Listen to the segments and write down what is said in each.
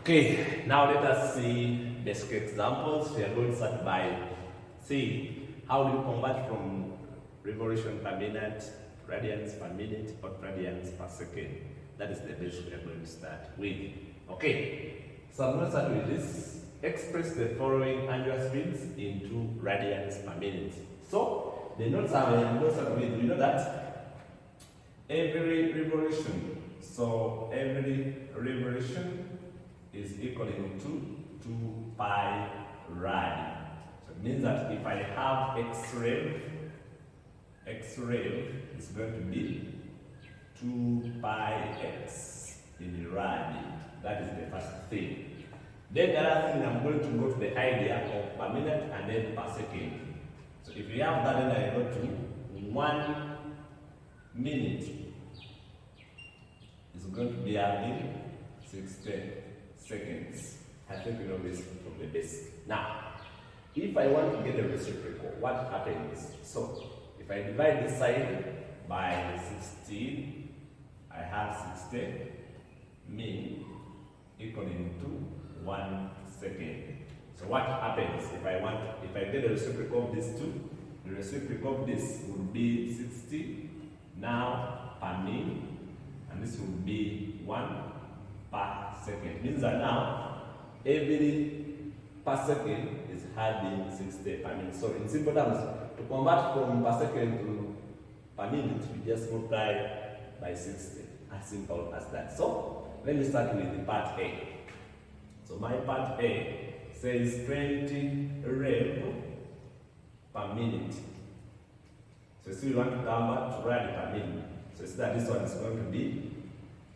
Okay, now let us see basic examples. We are going to start by seeing how do you convert from revolution per minute, radians per minute, or radians per second. That is the basic we are going to start with. Okay, so I'm going to start with this. Express the following angular speeds into radians per minute. So the notes are going to start with. We know that every revolution, is equaling to 2 pi rad. So it means that if I have x rev is going to be 2 pi x in rad. That is the first thing. Then the other thing, I'm going to go to the idea of per minute and then per second. So if you have that, then I go to 1 minute is going to be having 60 seconds. I think we know this from the basic. Now, if I want to get a reciprocal, what happens? So, if I divide this side by 16, I have 60 mean equaling to 1 second. So what happens if I get a reciprocal of these two? The reciprocal of this would be 60 now per mean, and this will be 1 per second. It means that now every per second is having 60 per minute. So in simple terms, to convert from per second to per minute, we just multiply by 60. As simple as that. So let me start with the part A. So my part A says 20 rev per minute. So still want to convert to rad per minute. So see that this one is going to be,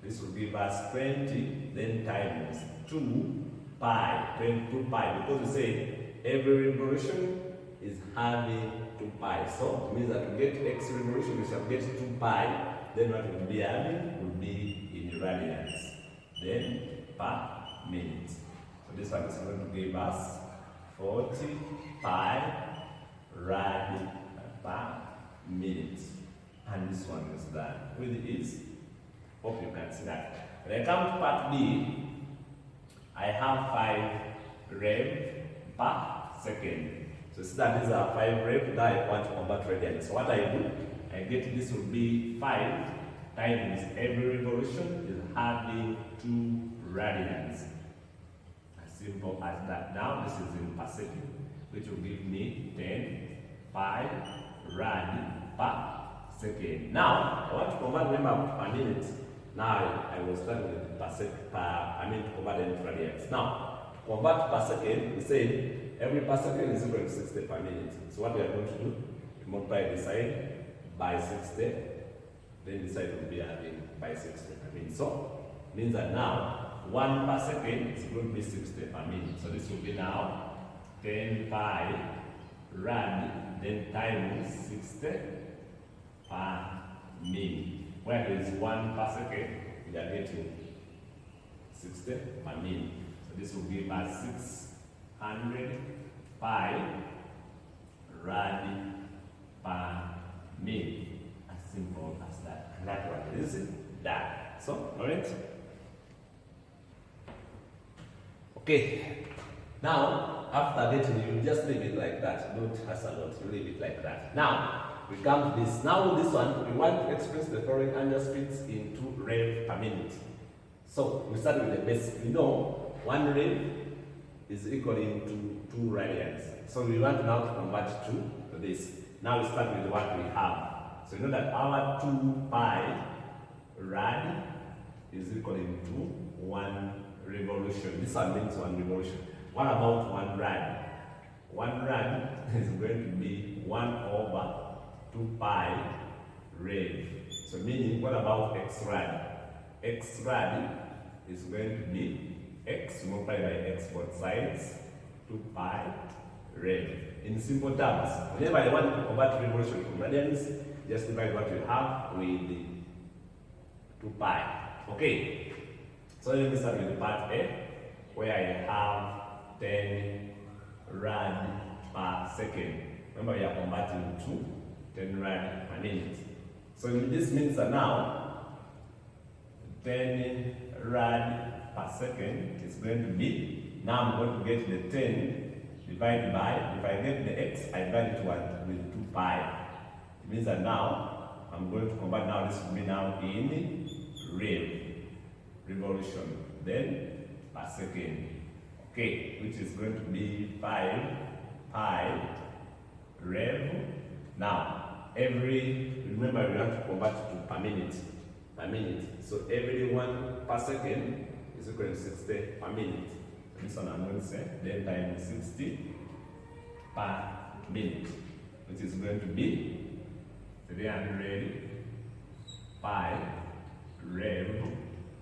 this will give us 20, then times 2 pi, 22 pi, because we say every revolution is having 2 pi. So it means that to get x revolution, we shall get 2 pi, then what we will be having will be in radians, then per minute. So this one is going to give us 40 pi rad per minute. And this one is done with ease. Hope you can see that. When I come to part B, I have 5 rev per second. So see that these are 5 rev that I want to convert radians. So what I do, I get this will be 5 times every revolution is having 2 radians. As simple as that. Now this is in per second, which will give me 10 pi rad per second. Now I want to convert remember per minute. Now I will start with per second, to convert into radians. Now to convert per second, we say every per second is equal to 60 per minute. So what we are going to do, we multiply this side by 60, then this side will be having by 60 per minute. So it means that now 1 per second is going to be 60 per minute. So this will be now 10 pi rad, then times 60 per minute. Where there is 1 per second, we are getting 60 per minute. So this will give us 600 pi rad per minute. As simple as that. And that one is that. So, alright? Okay. Now, after that, you just leave it like that. Don't hassle a lot. You leave it like that. Now, we come to this. Now with this one, we want to express the following angular speeds in 2 rev per minute. So we start with the basic. We know 1 rev is equaling to 2 radians. So we want now to convert to this. Now we start with what we have. So you know that our 2 pi rad is equaling to 1 revolution. This one means 1 revolution. What about 1 rad? 1 rad is going to be 1 over 2 pi rev. So meaning, what about x rad? X rad is going to be x multiplied by x both sides, 2 pi rev. In simple terms, whenever I want to convert revolution from radians, just divide what you have with the 2 pi. Okay. So let me start with the part A, where I have 10 rad per second. Remember, we are converting to 10 rad per minute. So this means that now 10 rad per second is going to be, now I'm going to get the 10 divided by, if I get the x, I divide it with 2 pi. It means that now, I'm going to convert now, this will be now in revolution, then per second. Okay, which is going to be 5 pi rev. Now, remember we have to convert to per minute. So every 1 per second is equal to 60 per minute. This one I'm going to say, then times 60 per minute, which is going to be 300 pi rev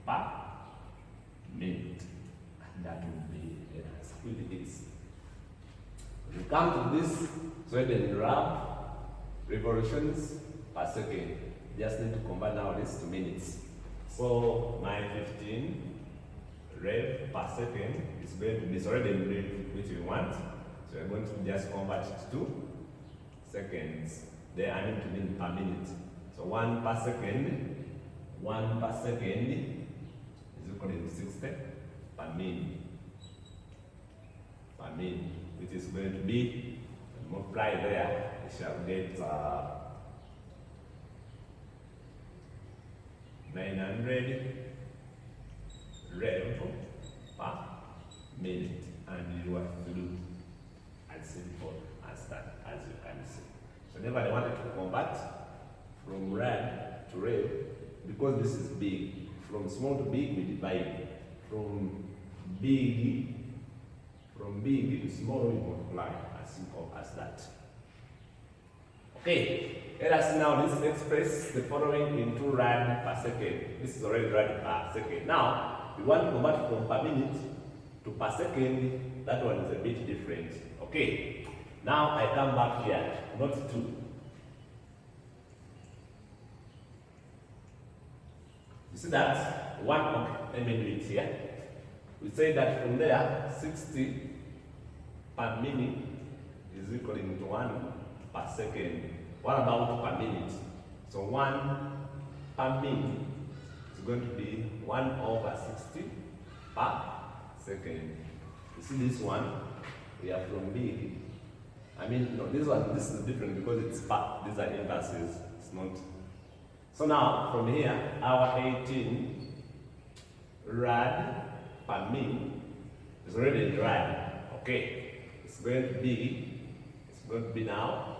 per minute. And that will be the answer. Really easy. When you come to this, so then graph revolutions per second. Just need to convert now this to minutes. So my 15 rev per second is going to be, it's already in rev which we want. So we're going to just convert it to seconds. There I need to mean per minute. So 1 per second is equal to 60 per minute. Which is going to be, multiply there, we shall get 900 rev per minute, and you have to do as simple as that, as you can see. So whenever I wanted to convert from rad to rev, because this is big, from small to big we divide, from big to small we multiply, as simple as that. Okay, let us now express the following in 2 rad per second. This is already rad per second. Now, we want to convert from per minute to per second. That one is a bit different. Okay, now I come back here, not 2. You see that? 1, okay, let me do it here. We say that from there, 60 per minute is equal to 1 per second. What about per minute? So 1 per minute is going to be 1 over 60 per second. You see this one? We are from big. This is different because it's per. These are inverses. It's not. So now, from here, our 18 rad per minute is already in rad. Okay. It's going to be now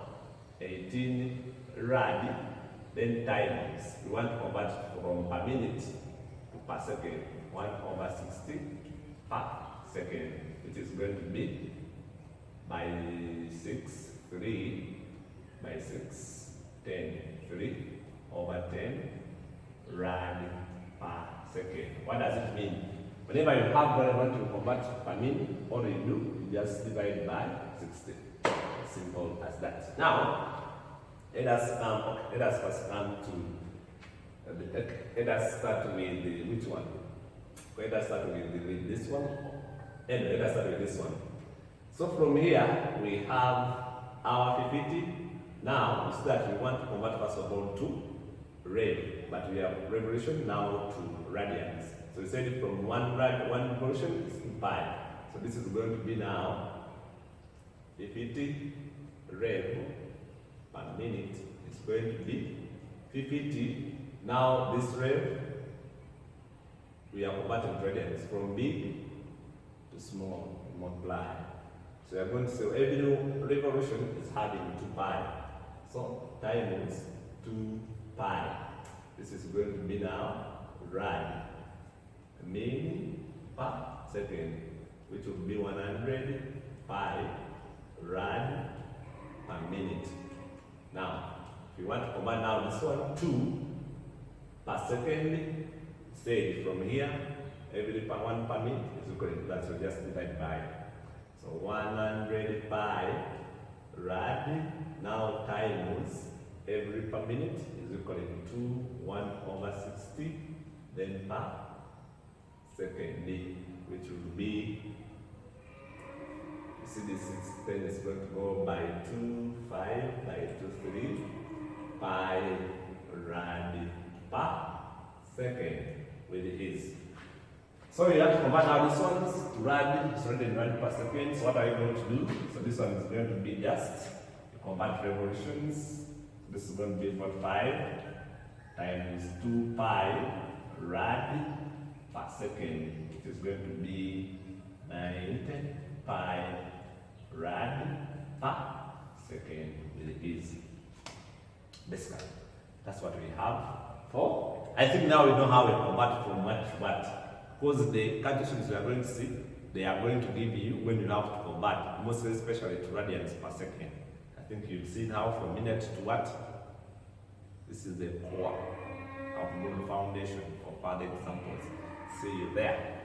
18 rad, then times. We want to convert from per minute to per second. 1 over 60 per second, which is going to be by 6, 3, by 6, 10, 3 over 10 rad per second. What does it mean? Whenever you have variable to convert per minute, all you do, you just divide by 60. As simple as that. Now, let us first come to, let us start with which one? Let us start with this one, and let us start with this one. So from here, we have our 50. Now, we see that we want to convert first of all to rev, but we have revolution now to radians. So we said from one revolution is in pi. So this is going to be now 50 rev per minute is going to be 50. Now this rev, we are converting radians from big to small, multiply. So we are going to say every revolution is having 2 pi. So times 2 pi. This is going to be now rad min per second, which will be 100 pi rad per minute. Now, if you want to combine now this one, 2 per second, say from here, every 1 per minute is equal to that, so just divide by. So 100 pi rad, now times every per minute is equal to 1 over 60, then per second, which will be, you see this 10 is going to go by 2, 5, by 2, 3, pi rad per second with his. So you have to convert now these ones to rad. It's already in rad per second. So what are you going to do? So this one is going to be just you convert revolutions. So this is going to be 45 times 2 pi rad per second, which is going to be 90 pi rad per second. Really easy. Basically, that's what we have for. I think now we know how we convert from what to what. Because the calculations we are going to see, they are going to give you when you have to convert, mostly especially to radians per second. I think you've seen how from minute to watt. This is the core of the foundation for further examples. See you there.